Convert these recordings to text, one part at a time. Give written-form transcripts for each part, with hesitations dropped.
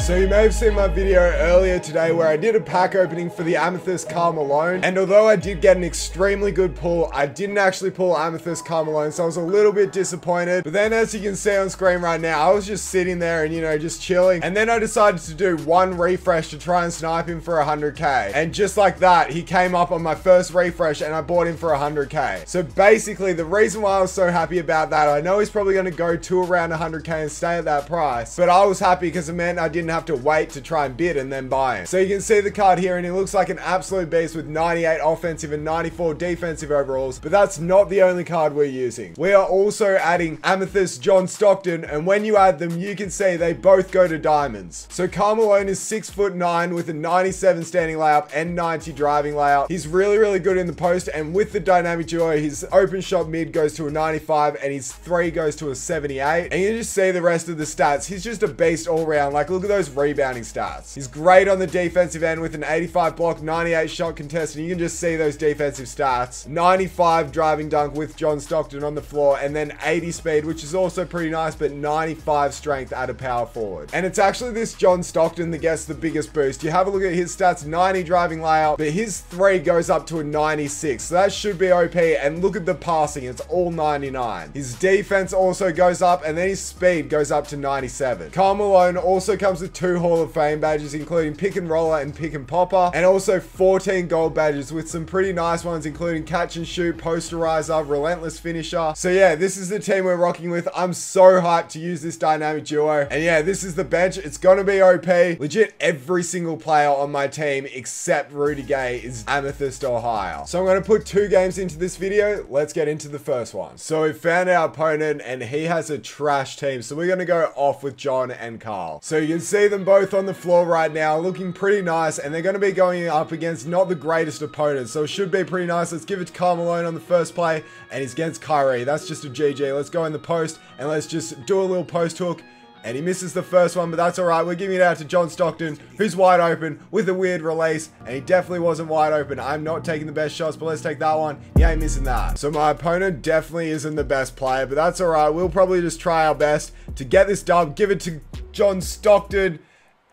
So you may have seen my video earlier today where I did a pack opening for the Amethyst Karl Malone, and although I did get an extremely good pull, I didn't actually pull Amethyst Karl Malone, so I was a little bit disappointed. But then, as you can see on screen right now, I was just sitting there and, you know, just chilling, and then I decided to do one refresh to try and snipe him for 100k, and just like that, he came up on my first refresh and I bought him for 100k. So basically, the reason why I was so happy about that, I know he's probably going to go to around 100k and stay at that price, but I was happy because it meant I didn't have to wait to try and bid and then buy him. So you can see the card here, and he looks like an absolute beast with 98 offensive and 94 defensive overalls, but that's not the only card we're using. We are also adding Amethyst John Stockton, and when you add them, you can see they both go to diamonds. So Karl Malone is 6'9" with a 97 standing layup and 90 driving layup. He's really good in the post, and with the dynamic duo, his open shot mid goes to a 95 and his 3 goes to a 78. And you just see the rest of the stats. He's just a beast all around. Like, look at those rebounding stats. He's great on the defensive end with an 85 block, 98 shot contest, and you can just see those defensive stats. 95 driving dunk with John Stockton on the floor, and then 80 speed, which is also pretty nice, but 95 strength at a power forward. And it's actually this John Stockton that gets the biggest boost. You have a look at his stats, 90 driving layup, but his 3 goes up to a 96. So that should be OP, and look at the passing. It's all 99. His defense also goes up, and then his speed goes up to 97. Karl Malone also comes with 2 Hall of Fame badges, including Pick and Roller and Pick and Popper, and also 14 gold badges with some pretty nice ones, including Catch and Shoot, Posterizer, Relentless Finisher. So yeah, this is the team we're rocking with. I'm so hyped to use this dynamic duo. And yeah, this is the bench. It's gonna be OP. Legit, every single player on my team except Rudy Gay is Amethyst or higher. So I'm gonna put 2 games into this video. Let's get into the first one. So we found our opponent, and he has a trash team. So we're gonna go off with John and Karl. So you can see them both on the floor right now, looking pretty nice, and they're going to be going up against not the greatest opponents, so it should be pretty nice. Let's give it to Karl Malone on the first play, and he's against Kyrie. That's just a GG. Let's go in the post, and let's just do a little post hook, and he misses the first one, but that's all right. We're giving it out to John Stockton, who's wide open with a weird release, and he definitely wasn't wide open. I'm not taking the best shots, but let's take that one. He ain't missing that. So my opponent definitely isn't the best player, but that's all right. We'll probably just try our best to get this dub, give it to John Stockton,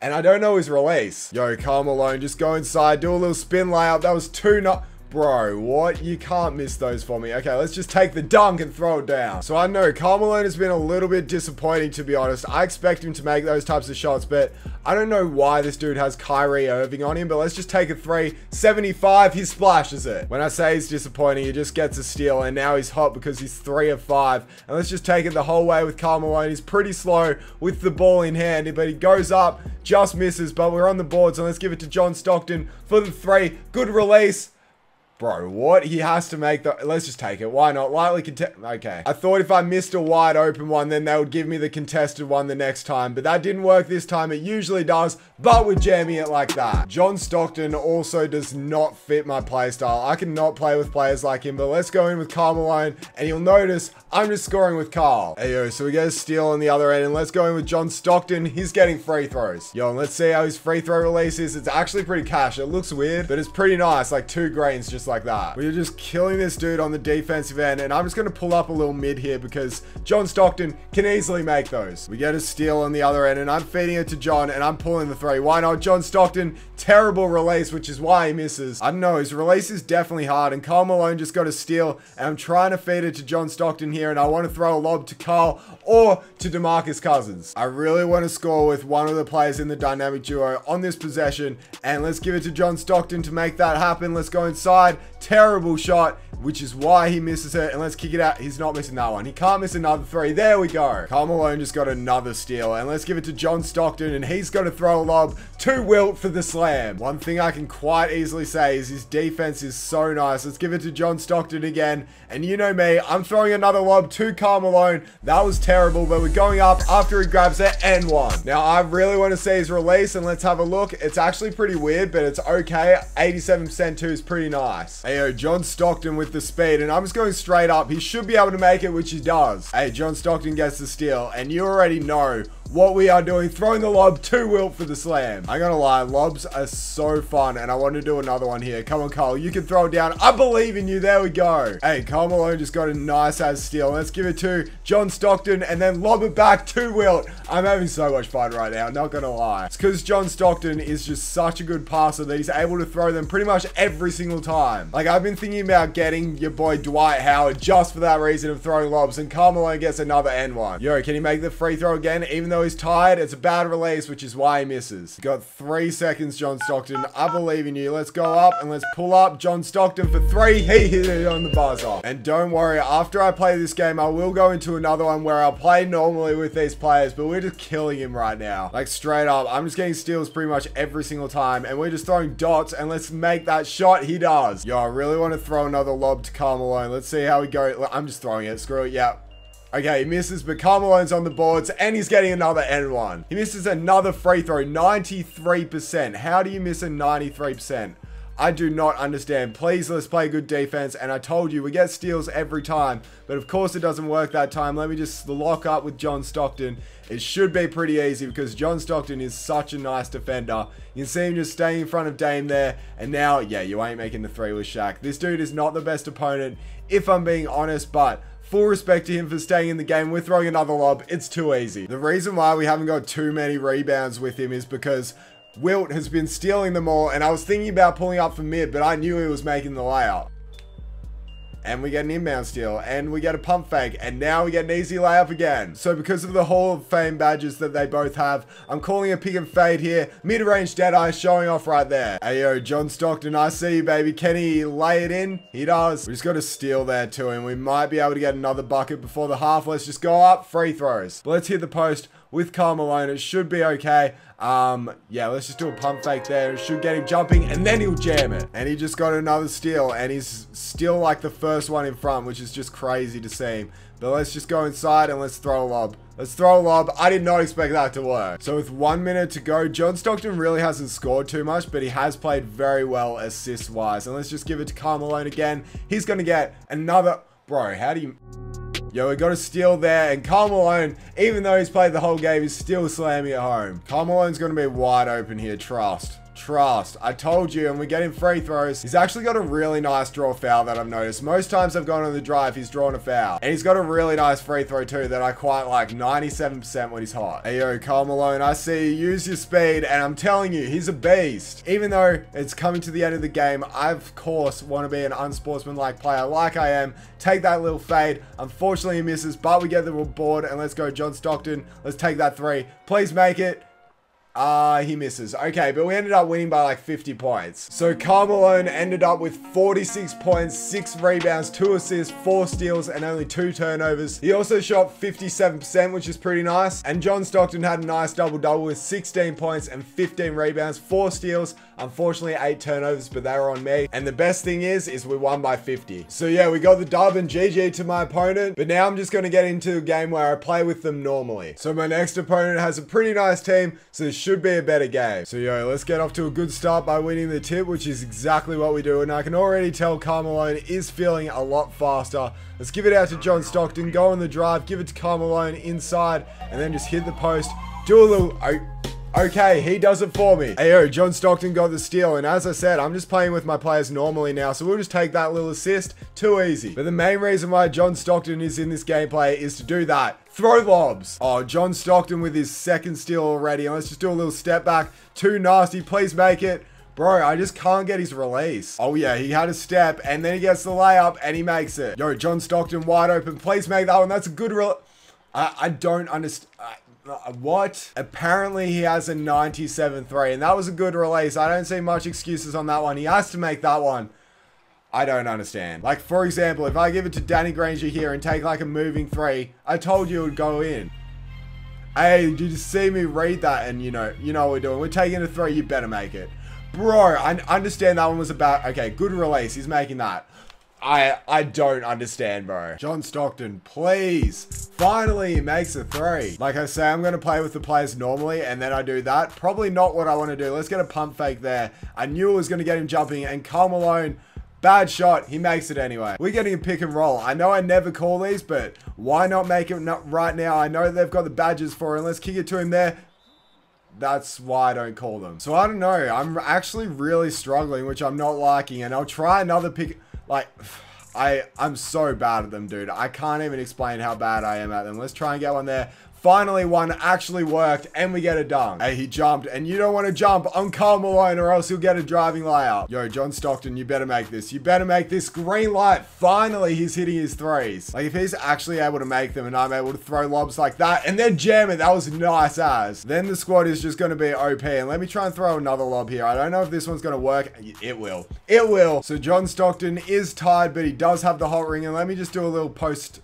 and I don't know his release. Yo, Karl Malone, just go inside, do a little spin layup. That was 2 not... Bro, what? You can't miss those for me. Okay, let's just take the dunk and throw it down. So I know Karl Malone has been a little bit disappointing, to be honest. I expect him to make those types of shots, but I don't know why this dude has Kyrie Irving on him, but let's just take a 3. 75, he splashes it. When I say he's disappointing, he just gets a steal, and now he's hot because he's 3 of 5. And let's just take it the whole way with Karl Malone. He's pretty slow with the ball in hand, but he goes up, just misses, but we're on the board, so let's give it to John Stockton for the 3. Good release. Bro, what? He has to make the... Let's just take it. Why not? Lightly contest... Okay. I thought if I missed a wide open one, then they would give me the contested one the next time. But that didn't work this time. It usually does, but we're jamming it like that. John Stockton also does not fit my playstyle. I cannot play with players like him, but let's go in with Karl Malone, and you'll notice I'm just scoring with Karl. Hey, yo, so we get a steal on the other end, and let's go in with John Stockton. He's getting free throws. Yo, and let's see how his free throw release is. It's actually pretty cash. It looks weird, but it's pretty nice. Like 2 grains just like that. We're just killing this dude on the defensive end, and I'm just going to pull up a little mid here because John Stockton can easily make those. We get a steal on the other end, and I'm feeding it to John, and I'm pulling the 3. Why not? John Stockton, terrible release, which is why he misses. I don't know, his release is definitely hard, and Karl Malone just got a steal, and I'm trying to feed it to John Stockton here, and I want to throw a lob to Karl or to DeMarcus Cousins. I really want to score with one of the players in the dynamic duo on this possession, and let's give it to John Stockton to make that happen. Let's go inside. Terrible shot, which is why he misses it, and let's kick it out. He's not missing that one. He can't miss another 3. There we go. Karl Malone just got another steal, and let's give it to John Stockton, and he's got to throw a lob to Wilt for the slam. One thing I can quite easily say is his defense is so nice. Let's give it to John Stockton again, and you know me, I'm throwing another lob to Karl Malone. That was terrible, but we're going up after he grabs it and 1. Now, I really want to see his release, and let's have a look. It's actually pretty weird, but it's okay. 87% too is pretty nice. Hey, yo, John Stockton with the speed, and I'm just going straight up. He should be able to make it, which he does. Hey, John Stockton gets the steal, and you already know what we are doing, throwing the lob to Wilt for the slam. I'm gonna lie, lobs are so fun, and I want to do another one here. Come on, Karl, you can throw it down. I believe in you. There we go. Hey, Karl Malone just got a nice ass steal. Let's give it to John Stockton and then lob it back to Wilt. I'm having so much fun right now, not gonna lie. It's because John Stockton is just such a good passer that he's able to throw them pretty much every single time. Like, I've been thinking about getting your boy Dwight Howard just for that reason of throwing lobs, and Karl Malone gets another N1. Yo, can he make the free throw again? Even though he's tired, it's a bad release, which is why he misses. Got 3 seconds, John Stockton. I believe in you. Let's go up and let's pull up John Stockton for 3. He hit it on the buzzer. And don't worry, after I play this game, I will go into another one where I'll play normally with these players, but we're just killing him right now. Like, straight up, I'm just getting steals pretty much every single time, and we're just throwing dots, and let's make that shot. He does. Yo, I really want to throw another lob to Karl Malone. Let's see how we go. I'm just throwing it. Screw it. Yeah. Okay, he misses, but Karl Malone's on the boards, and he's getting another N1. He misses another free throw, 93%. How do you miss a 93%? I do not understand. Please, let's play good defense. And I told you, we get steals every time. But of course, it doesn't work that time. Let me just lock up with John Stockton. It should be pretty easy because John Stockton is such a nice defender. You can see him just staying in front of Dame there. And now, yeah, you ain't making the 3 with Shaq. This dude is not the best opponent, if I'm being honest, but full respect to him for staying in the game. We're throwing another lob. It's too easy. The reason why we haven't got too many rebounds with him is because Wilt has been stealing them all, and I was thinking about pulling up for mid, but I knew he was making the layup. And we get an inbound steal, and we get a pump fake, and now we get an easy layup again. So because of the Hall of Fame badges that they both have, I'm calling a pick and fade here. Mid-range Deadeye showing off right there. Hey, yo, John Stockton, I see you, baby. Can he lay it in? He does. We just got a steal there to him. We might be able to get another bucket before the half. Let's just go up. Free throws. But let's hit the post with Karl Malone. It should be okay. Yeah, let's just do a pump fake there. It should get him jumping, and then he'll jam it. And he just got another steal, and he's still like the first one in front, which is just crazy to see him. But let's just go inside and let's throw a lob. Let's throw a lob. I did not expect that to work. So with 1 minute to go, John Stockton really hasn't scored too much, but he has played very well assist-wise. And let's just give it to Karl Malone again. He's going to get another... Bro, how do you... Yo, we got a steal there, and Karl Malone, even though he's played the whole game, is still slamming it home. Karl Malone's going to be wide open here, trust. Trust. I told you, and we're getting free throws. He's actually got a really nice draw foul that I've noticed. Most times I've gone on the drive, he's drawn a foul. And he's got a really nice free throw too that I quite like, 97% when he's hot. Hey, yo, Karl Malone, I see you. Use your speed, and I'm telling you, he's a beast. Even though it's coming to the end of the game, I, of course, want to be an unsportsmanlike player like I am. Take that little fade. Unfortunately, he misses, but we get the board, and let's go, John Stockton. Let's take that 3. Please make it. He misses. Okay, but we ended up winning by like 50 points. So Karl Malone ended up with 46 points, 6 rebounds, 2 assists, 4 steals, and only 2 turnovers. He also shot 57%, which is pretty nice. And John Stockton had a nice double-double with 16 points and 15 rebounds, 4 steals, unfortunately 8 turnovers, but they were on me. And the best thing is we won by 50. So yeah, we got the dub and GG to my opponent, but now I'm just going to get into a game where I play with them normally. So my next opponent has a pretty nice team, so this should be a better game. So yo, let's get off to a good start by winning the tip, which is exactly what we do. And I can already tell Karl Malone is feeling a lot faster. Let's give it out to John Stockton, go on the drive, give it to Karl Malone inside, and then just hit the post, do a little... Okay, he does it for me. Hey, yo, John Stockton got the steal, and as I said, I'm just playing with my players normally now, so we'll just take that little assist. Too easy. But the main reason why John Stockton is in this gameplay is to do that. Throw lobs. Oh, John Stockton with his second steal already. And let's just do a little step back. Too nasty. Please make it. Bro, I just can't get his release. Oh yeah, he had a step, and then he gets the layup, and he makes it. Yo, John Stockton wide open. Please make that one. That's a good I don't understand. What? Apparently he has a 97-3, and that was a good release. I don't see much excuses on that one. He has to make that one. I don't understand. Like, for example, if I give it to Danny Granger here and take like a moving 3, I told you it would go in. Hey, did you see me read that? And you know what we're doing. We're taking a 3, you better make it. Bro, I understand that one was about, okay, good release. He's making that. I don't understand, bro. John Stockton, please. Finally, he makes a 3. Like I say, I'm going to play with the players normally, and then I do that. Probably not what I want to do. Let's get a pump fake there. I knew it was going to get him jumping, and Karl Malone, Bad shot. He makes it anyway. We're getting a pick and roll. I know I never call these, but why not make it right now? I know they've got the badges for it. Let's kick it to him there. That's why I don't call them. So I don't know. I'm actually really struggling, which I'm not liking. And I'll try another pick. Like, I'm so bad at them, dude. I can't even explain how bad I am at them. Let's try and get one there. Finally, one actually worked, and we get a dunk. Hey, he jumped, and you don't want to jump on Karl Malone, or else he'll get a driving layup. Yo, John Stockton, you better make this. You better make this. Green light. Finally, he's hitting his threes. Like, if he's actually able to make them, and I'm able to throw lobs like that, and then jam it, that was nice as. Then the squad is just going to be OP, and let me try and throw another lob here. I don't know if this one's going to work. It will. It will. So John Stockton is tied, but he does have the hot ring, and let me just do a little post.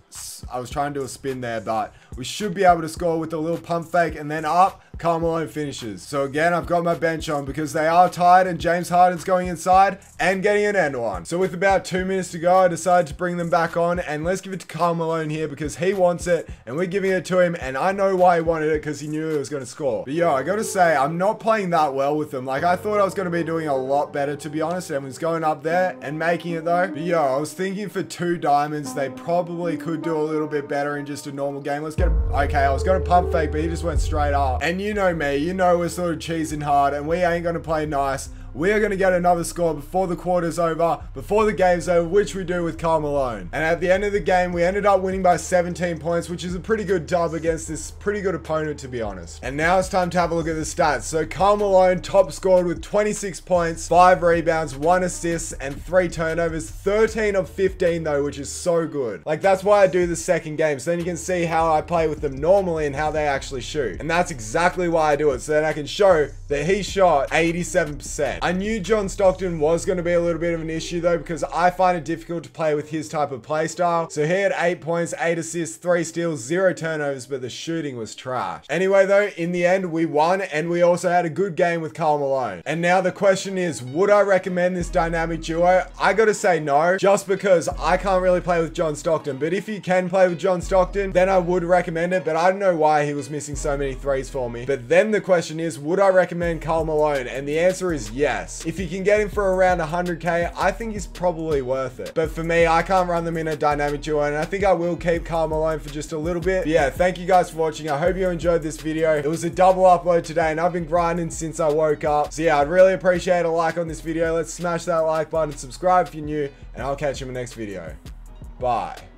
I was trying to do a spin there, but we should be able to score with a little pump fake and then up. Karl Malone finishes. So again, I've got my bench on because they are tied and James Harden's going inside and getting an end one. So with about 2 minutes to go, I decided to bring them back on, and let's give it to Karl Malone here because he wants it and we're giving it to him, and I know why he wanted it because he knew he was going to score. But yo, I got to say, I'm not playing that well with them. Like, I thought I was going to be doing a lot better, to be honest, and was going up there and making it though. But yo, I was thinking for 2 diamonds, they probably could do a little bit better in just a normal game. Let's get a, okay, I was going to pump fake, but he just went straight up. And you know me, you know we're sort of cheesing hard and we ain't going to play nice. We are going to get another score before the quarter's over, before the game's over, which we do with Karl Malone. And at the end of the game, we ended up winning by 17 points, which is a pretty good dub against this pretty good opponent, to be honest. And now it's time to have a look at the stats. So Karl Malone top scored with 26 points, 5 rebounds, 1 assist, and 3 turnovers. 13 of 15 though, which is so good. Like, that's why I do the second game. So then you can see how I play with them normally and how they actually shoot. And that's exactly why I do it. So then I can show that he shot 87%. I knew John Stockton was going to be a little bit of an issue though, because I find it difficult to play with his type of play style. So he had 8 points, 8 assists, 3 steals, 0 turnovers, but the shooting was trash. Anyway though, in the end, we won, and we also had a good game with Karl Malone. And now the question is, would I recommend this dynamic duo? I gotta say no, just because I can't really play with John Stockton. But if you can play with John Stockton, then I would recommend it, but I don't know why he was missing so many threes for me. But then the question is, would I recommend Karl Malone? And the answer is yes. If you can get him for around 100k, I think he's probably worth it. But for me, I can't run them in a dynamic duo, and I think I will keep Karl Malone for just a little bit. But yeah, thank you guys for watching. I hope you enjoyed this video. It was a double upload today, and I've been grinding since I woke up. So yeah, I'd really appreciate a like on this video. Let's smash that like button, subscribe if you're new, and I'll catch you in the next video. Bye.